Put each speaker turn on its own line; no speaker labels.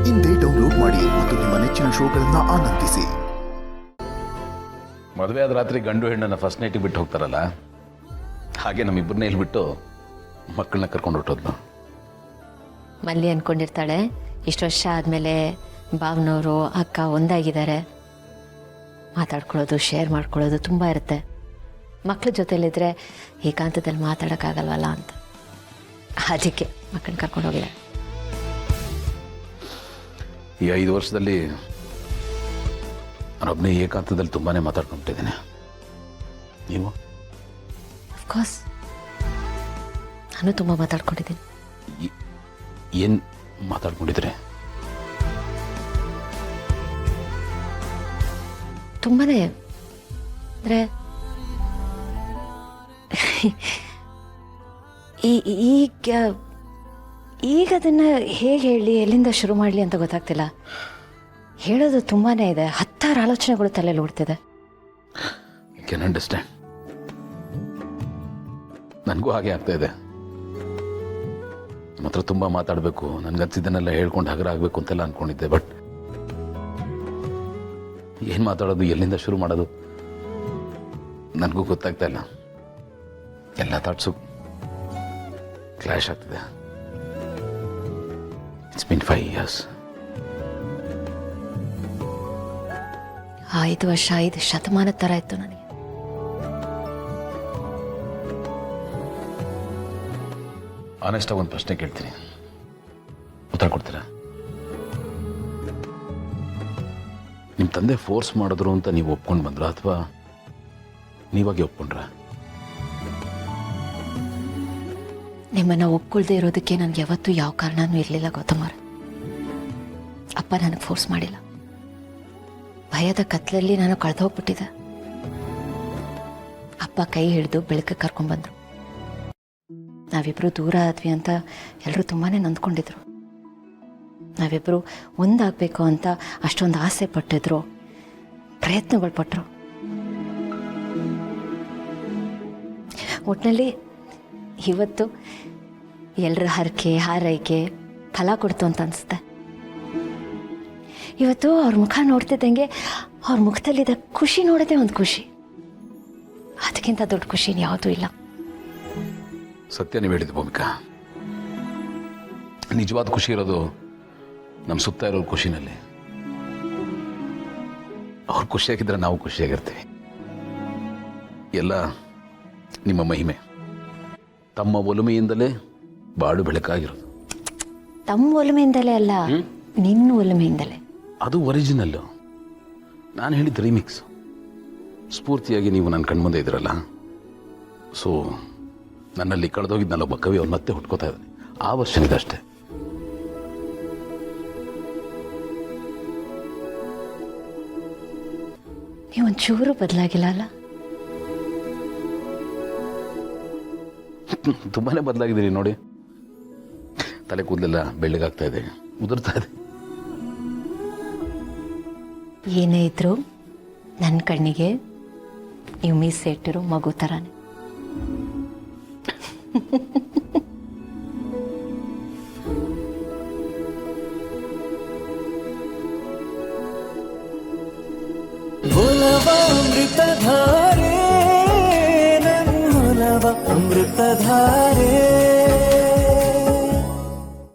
ಇಂದೇ ಡೌನ್ಲೋಡ್ ಮಾಡಿ ಮತ್ತು ನಿಮ್ಮ ನೆಚ್ಚಿನ ಶೋಗಳನ್ನ ಆನಂದಿಸಿ.
ಮದುವೆ ಆದ ರಾತ್ರಿ ಗಂಡು ಹೆಣ್ಣನ್ನು ಫಸ್ಟ್ ನೈಟಿಗೆ ಬಿಟ್ಟು ಹೋಗ್ತಾರಲ್ಲ, ಹಾಗೆ ನಮ್ಮಿಬ್ಬರನ್ನೇ ಇಲ್ಲಿ ಬಿಟ್ಟು ಮಕ್ಕಳನ್ನ ಕರ್ಕೊಂಡು ಹೊರಟೋದ್ನು.
ಮಲ್ಲಿ ಅಂದ್ಕೊಂಡಿರ್ತಾಳೆ ಇಷ್ಟು ವರ್ಷ ಆದಮೇಲೆ ಭಾವನವರು ಅಕ್ಕ ಒಂದಾಗಿದ್ದಾರೆ, ಮಾತಾಡ್ಕೊಳ್ಳೋದು ಶೇರ್ ಮಾಡ್ಕೊಳ್ಳೋದು ತುಂಬ ಇರುತ್ತೆ. ಮಕ್ಳ ಜೊತೆಲಿದ್ರೆ ಏಕಾಂತದಲ್ಲಿ ಮಾತಾಡೋಕ್ಕಾಗಲ್ವಲ್ಲ ಅಂತ, ಅದಕ್ಕೆ ಮಕ್ಕಳನ್ನ ಕರ್ಕೊಂಡು ಹೋಗಿದ್ದಾರೆ.
ಈ 5 ವರ್ಷದಲ್ಲಿ ನಾನೊಬ್ಬನೇ ಏಕಾಂತದಲ್ಲಿ ತುಂಬಾ ಮಾತಾಡ್ಕೊಂಬಿಟ್ಟಿದ್ದೇನೆ. ನೀವು?
ಅಫ್ಕೋರ್ಸ್ ನಾನು ತುಂಬ ಮಾತಾಡ್ಕೊಂಡಿದ್ದೀನಿ.
ಏನು ಮಾತಾಡ್ಕೊಂಡಿದ್ರೆ?
ತುಂಬಾನೇ. ಅಂದರೆ ಈಗ ಅದನ್ನು ಹೇಗೆ ಹೇಳಿ ಎಲ್ಲಿಂದ ಶುರು ಮಾಡಲಿ ಅಂತ ಗೊತ್ತಾಗ್ತಿಲ್ಲ. ಹೇಳೋದು ತುಂಬಾ ಇದೆ, 10 ಆಲೋಚನೆಗಳು ತಲೆಯಲ್ಲಿ ಓಡ್ತಿದೆ.
I can understand. ನನಗೂ ಹಾಗೆ ಆಗ್ತಾ ಇದೆ. ನಮ್ಮ ಹತ್ರ ತುಂಬ ಮಾತಾಡಬೇಕು, ನನಗನ್ಸಿದ್ದನ್ನೆಲ್ಲ ಹೇಳ್ಕೊಂಡು ಹಗರ ಆಗಬೇಕು ಅಂತೆಲ್ಲ ಅಂದ್ಕೊಂಡಿದ್ದೆ. ಬಟ್ ಏನು ಮಾತಾಡೋದು, ಎಲ್ಲಿಂದ ಶುರು ಮಾಡೋದು ನನಗೂ ಗೊತ್ತಾಗ್ತಾ ಇಲ್ಲ. ಎಲ್ಲ ಥಾಟ್ಸು ಕ್ಲಾಶ್ ಆಗ್ತಿದೆ. It's been 5 years.
5 ವರ್ಷ 5 ಶತಮಾನದ ಥರ ಇತ್ತು ನನಗೆ.
ಆನೆಸ್ಟಾಗಿ ಒಂದು ಪ್ರಶ್ನೆ ಕೇಳ್ತೀನಿ, ಉತ್ತರ ಕೊಡ್ತೀರಾ? ನಿಮ್ಮ ತಂದೆ ಫೋರ್ಸ್ ಮಾಡಿದ್ರು ಅಂತ ನೀವು ಒಪ್ಕೊಂಡು ಬಂದ್ರ, ಅಥವಾ ನೀವಾಗೆ ಒಪ್ಕೊಂಡ್ರ?
ನಿಮ್ಮನ್ನು ಒಪ್ಕೊಳ್ದೇ ಇರೋದಕ್ಕೆ ನನಗೆ ಯಾವತ್ತೂ ಯಾವ ಕಾರಣನೂ ಇರಲಿಲ್ಲ ಗೌತಮರ. ಅಪ್ಪ ನನಗೆ ಫೋರ್ಸ್ ಮಾಡಿಲ್ಲ. ಭಯದ ಕತ್ಲಲ್ಲಿ ನಾನು ಕಳೆದು ಹೋಗ್ಬಿಟ್ಟಿದ್ದೆ. ಅಪ್ಪ ಕೈ ಹಿಡಿದು ಬೆಳಕಿಗೆ ಕರ್ಕೊಂಡ್ಬಂದ್ರು. ನಾವಿಬ್ಬರು ದೂರ ಆದ್ವಿ ಅಂತ ಎಲ್ಲರೂ ತುಂಬಾ ನೊಂದ್ಕೊಂಡಿದ್ರು. ನಾವಿಬ್ಬರು ಒಂದಾಗಬೇಕು ಅಂತ ಅಷ್ಟೊಂದು ಆಸೆ ಪಟ್ಟಿದ್ರು, ಪ್ರಯತ್ನಗಳು ಪಟ್ಟರು. ಒಟ್ಟಿನಲ್ಲಿ ಇವತ್ತು ಎಲ್ಲರ ಹರಕೆ ಹಾರೈಕೆ ಫಲ ಕೊಡ್ತು ಅಂತ ಅನಿಸುತ್ತೆ. ಇವತ್ತು ಅವ್ರ ಮುಖ ನೋಡ್ತಿದ್ದಂಗೆ ಅವ್ರ ಮುಖದಲ್ಲಿದ್ದ ಖುಷಿ ನೋಡೋದೇ ಒಂದು ಖುಷಿ. ಅದಕ್ಕಿಂತ ದೊಡ್ಡ ಖುಷಿ ಯಾವುದೂ ಇಲ್ಲ.
ಸತ್ಯ ನೀವು ಹೇಳಿದ ಭೂಮಿಕಾ. ನಿಜವಾದ ಖುಷಿ ಇರೋದು ನಮ್ಮ ಸುತ್ತ ಇರೋ ಖುಷಿನಲ್ಲಿ. ಅವ್ರು ಖುಷಿಯಾಗಿದ್ರೆ ನಾವು ಖುಷಿಯಾಗಿರ್ತೀವಿ. ಎಲ್ಲ ನಿಮ್ಮ ಮಹಿಮೆ. ತಮ್ಮ ಒಲುಮೆಯಿಂದಲೇ ಬಾಳು ಬೆಳಕಾಗಿರೋದು.
ತಮ್ಮ ಒಲುಮೆಯಿಂದಲೇ ಅಲ್ಲ, ನಿನ್ನ ಒಲುಮೆಯಿಂದಲೇ.
ಅದು ಒರಿಜಿನಲ್ಲು. ನಾನು ಹೇಳಿದ ರೀಮಿಕ್ಸ್. ಸ್ಫೂರ್ತಿಯಾಗಿ ನೀವು ನನ್ನ ಕಣ್ಮುಂದೆ ಇದ್ರಲ್ಲ. ಸೊ ನನ್ನಲ್ಲಿ ಕಳೆದೋಗಿದ್ನಲ್ಲೊಬ್ಬ ಕವಿ, ಅವ್ರು ಮತ್ತೆ ಹುಟ್ಕೋತಾ ಇದ್ದಾನೆ. ಆ ವರ್ಷನ್ ಇದಷ್ಟೇ.
ನೀವೊಂಚೂರು ಬದಲಾಗಿಲ್ಲ ಅಲ್ಲ?
ತುಂಬಾನೇ ಬದಲಾಗಿದ್ದೀರಿ ನೋಡಿ. ತಲೆ ಕೂದಲೆಲ್ಲ ಬೆಳ್ಳಗಾಗ್ತಾ ಇದೆ, ಉದುರ್ತಾ ಇದೆ.
ಏನೇ ಇದ್ರು ನನ್ನ ಕಣ್ಣಿಗೆ ನೀವು ಮೀಸೆ ಇಟ್ಟಿರೋ ಮಗು ಥರಾನೆ.
ಒಲವಾಮೃತಧಾರೆ